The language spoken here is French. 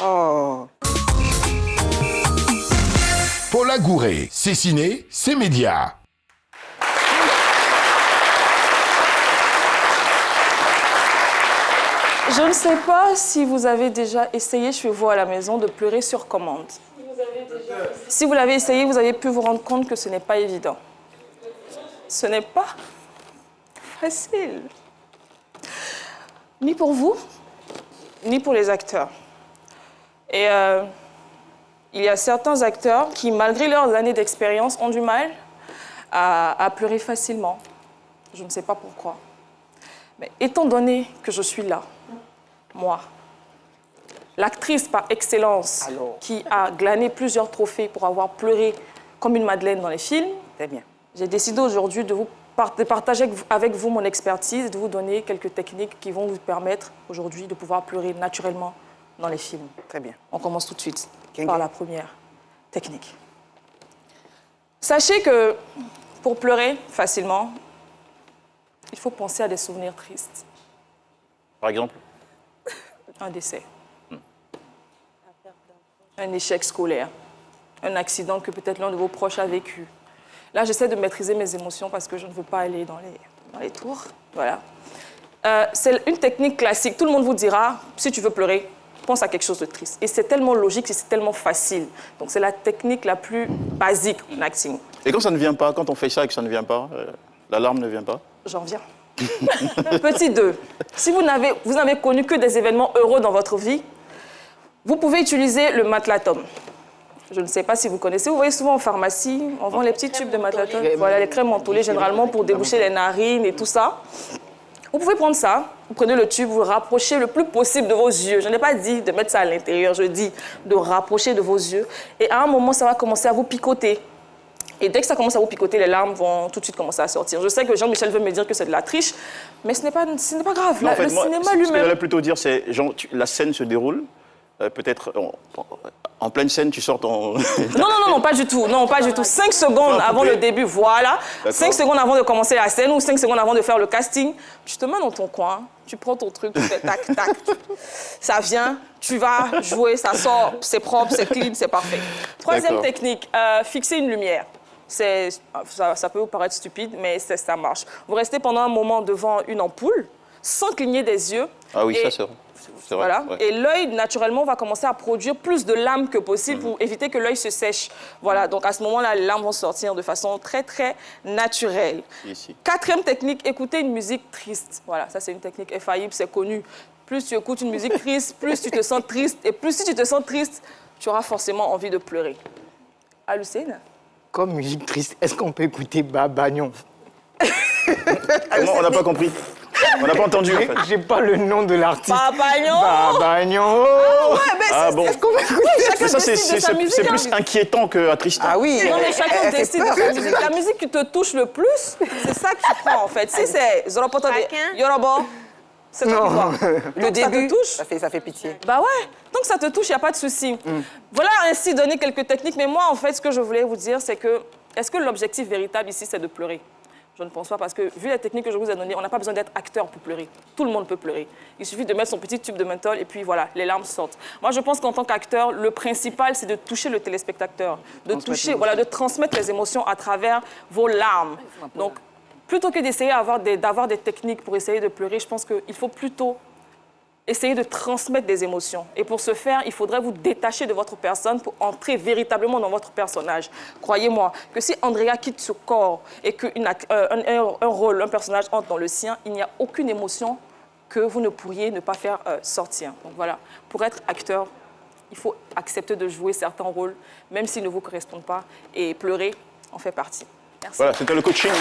Oh. Paula Gouret, c'est ciné, c'est média. Je ne sais pas si vous avez déjà essayé chez vous à la maison de pleurer sur commande. Si vous l'avez essayé, vous avez pu vous rendre compte que ce n'est pas évident. Ce n'est pas facile. Ni pour vous, ni pour les acteurs. Et il y a certains acteurs qui, malgré leurs années d'expérience, ont du mal à pleurer facilement. Je ne sais pas pourquoi. Mais étant donné que je suis là, moi, l'actrice par excellence qui a glané plusieurs trophées pour avoir pleuré comme une madeleine dans les films, j'ai décidé aujourd'hui de partager avec vous mon expertise, de vous donner quelques techniques qui vont vous permettre aujourd'hui de pouvoir pleurer naturellement dans les films. Très bien. On commence tout de suite par la première technique. Sachez que pour pleurer facilement, il faut penser à des souvenirs tristes. Par exemple? Un décès. Un échec scolaire. Un accident que peut-être l'un de vos proches a vécu. Là, j'essaie de maîtriser mes émotions parce que je ne veux pas aller dans les tours. Voilà. C'est une technique classique. Tout le monde vous dira, si tu veux pleurer, pense à quelque chose de triste. Et c'est tellement logique et c'est tellement facile. Donc, c'est la technique la plus basique en acting. Et quand ça ne vient pas, quand on fait ça et que ça ne vient pas, la larme ne vient pas? J'en viens. Petit 2. Si vous n'avez connu que des événements heureux dans votre vie, vous pouvez utiliser le matelatum. Je ne sais pas si vous connaissez. Vous voyez souvent en pharmacie, on vend les petits tubes de matelatum. Voilà, les crèmes mentholées généralement pour déboucher les narines et tout ça. Vous pouvez prendre ça, vous prenez le tube, vous le rapprochez le plus possible de vos yeux. Je n'ai pas dit de mettre ça à l'intérieur, je dis de rapprocher de vos yeux. Et à un moment, ça va commencer à vous picoter. Et dès que ça commence à vous picoter, les larmes vont tout de suite commencer à sortir. Je sais que Jean-Michel veut me dire que c'est de la triche, mais ce n'est pas grave. Non, en fait, le cinéma lui-même... Ce que j'allais plutôt dire, c'est la scène se déroule, peut-être en pleine scène, tu sors ton... Non, pas du tout. Non, pas du tout. 5 secondes avant le début, voilà. 5 secondes avant de commencer la scène ou 5 secondes avant de faire le casting, tu te mets dans ton coin, tu prends ton truc, tu fais tac, tac. Ça vient, tu vas jouer, ça sort, c'est propre, c'est clean, c'est parfait. Troisième technique, fixer une lumière. Ça peut vous paraître stupide, mais ça marche. Vous restez pendant un moment devant une ampoule, sans cligner des yeux. Ah oui, ça c'est vrai. Voilà. Ouais. Et l'œil, naturellement, va commencer à produire plus de larmes que possible pour éviter que l'œil se sèche. Voilà, donc à ce moment-là, les larmes vont sortir de façon très, très naturelle. Ici. Quatrième technique, écouter une musique triste. Voilà, ça c'est une technique infaillible, c'est connu. Plus tu écoutes une musique triste, plus tu te sens triste. Et plus si tu te sens triste, tu auras forcément envie de pleurer. Hallucine? Comme musique triste, est-ce qu'on peut écouter Babagnon? Comment? On n'a pas compris. On n'a pas entendu, en fait. J'ai pas le nom de l'artiste. Babagnon. Babagnon. Ah ouais, mais Ah bon. Est-ce qu'on peut écouter? chacun Ça, décide de sa musique, c'est hein. plus inquiétant qu'attristant. Ah oui. Non, mais chacun elle fait décide de peur. sa musique. La musique qui te touche le plus, c'est ça que tu prends, en fait. Si c'est Zoropoto de Yoruba, c'est toi qui vois. Le début, ça te touche. ça fait pitié. Bah ouais, tant que ça te touche, il n'y a pas de souci. Voilà ainsi donner quelques techniques. Mais moi, en fait, ce que je voulais vous dire, c'est que, est-ce que l'objectif véritable ici, c'est de pleurer? Je ne pense pas, parce que vu les techniques que je vous ai données, on n'a pas besoin d'être acteur pour pleurer. Tout le monde peut pleurer. Il suffit de mettre son petit tube de menthol et puis voilà, les larmes sortent. Moi, je pense qu'en tant qu'acteur, le principal, c'est de toucher le téléspectateur, de toucher, voilà, de transmettre les émotions à travers vos larmes. Donc, plutôt que d'essayer d'avoir des techniques pour essayer de pleurer, je pense qu'il faut plutôt essayer de transmettre des émotions. Et pour ce faire, il faudrait vous détacher de votre personne pour entrer véritablement dans votre personnage. Croyez-moi que si Andrea quitte ce corps et qu'un rôle, un personnage entre dans le sien, il n'y a aucune émotion que vous ne pourriez ne pas faire sortir. Donc voilà, pour être acteur, il faut accepter de jouer certains rôles, même s'ils ne vous correspondent pas, et pleurer en fait partie. Merci. Voilà, c'était le coaching.